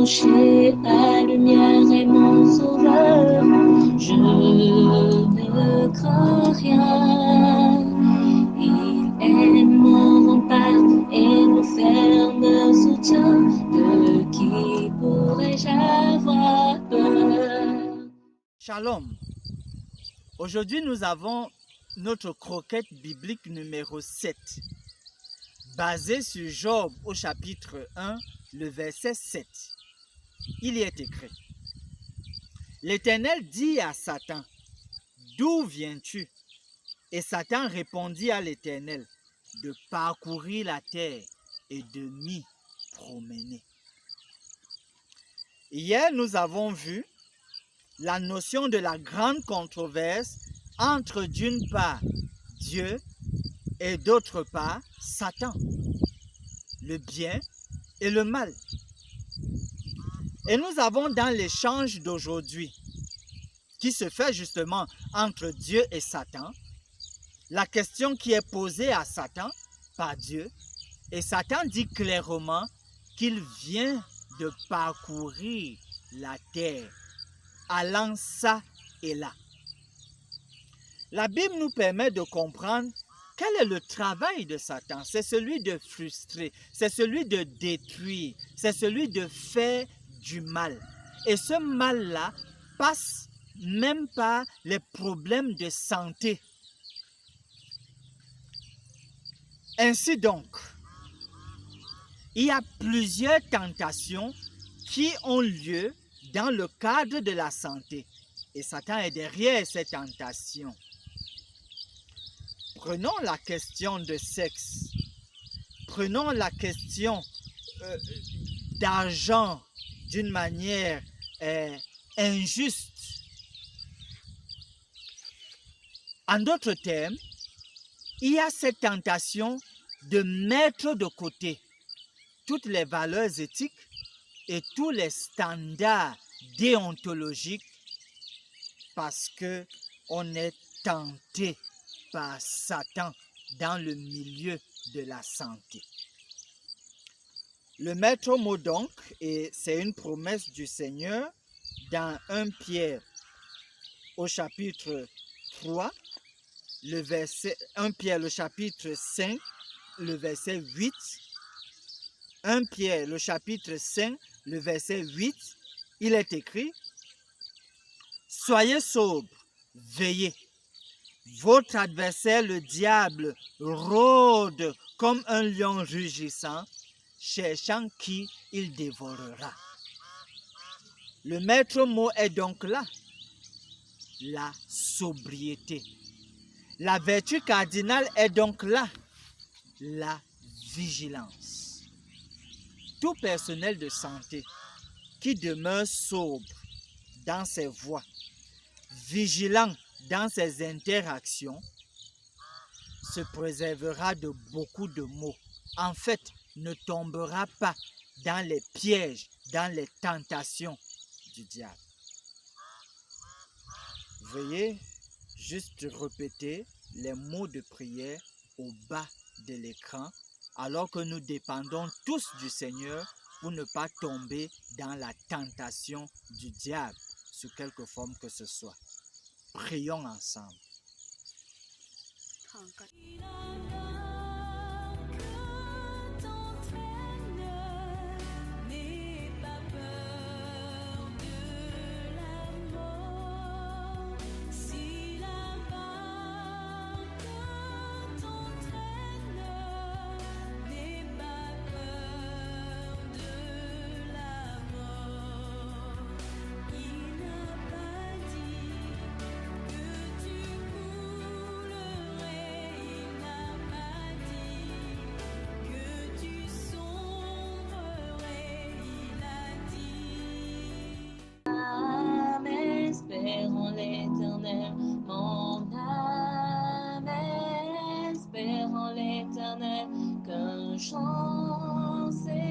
approcher, la lumière est mon sauveur. Je ne crains rien. Il est mon rempart et mon ferme soutien. De qui pourrais-je avoir peur? Shalom. Aujourd'hui, nous avons notre croquette biblique numéro 7, basée sur Job au chapitre 1, le verset 7. Il y est écrit: L'Éternel dit à Satan, « D'où viens-tu » Et Satan répondit à l'Éternel, « De parcourir la terre et de m'y promener. » Hier, nous avons vu la notion de la grande controverse entre d'une part Dieu et d'autre part Satan, le bien et le mal. Et nous avons dans l'échange d'aujourd'hui, qui se fait justement entre Dieu et Satan, la question qui est posée à Satan par Dieu, et Satan dit clairement qu'il vient de parcourir la terre, allant ça et là. La Bible nous permet de comprendre quel est le travail de Satan. C'est celui de frustrer, c'est celui de détruire, c'est celui de faire du mal. Et ce mal-là passe même par les problèmes de santé. Ainsi donc, il y a plusieurs tentations qui ont lieu dans le cadre de la santé. Et Satan est derrière ces tentations. Prenons la question de sexe. Prenons la question d'argent d'une manière injuste. En d'autres termes, il y a cette tentation de mettre de côté toutes les valeurs éthiques et tous les standards déontologiques parce qu'on est tenté par Satan dans le milieu de la santé. Le maître mot donc, et c'est une promesse du Seigneur dans 1 Pierre au chapitre 3, le verset 1 Pierre le chapitre 5, le verset 8, 1 Pierre le chapitre 5, le verset 8, il est écrit: Soyez sobres, veillez. Votre adversaire, le diable, rôde comme un lion rugissant, cherchant qui il dévorera. Le maître mot est donc là, la sobriété. La vertu cardinale est donc là, la vigilance. Tout personnel de santé qui demeure sobre dans ses voies, vigilant dans ses interactions, se préservera de beaucoup de maux. En fait, ne tombera pas dans les pièges, dans les tentations du diable. Veuillez juste répéter les mots de prière au bas de l'écran, alors que nous dépendons tous du Seigneur pour ne pas tomber dans la tentation du diable, sous quelque forme que ce soit. Prions ensemble. Espérons l'Éternel, mon âme, espérons l'Éternel, qu'un chant s'élève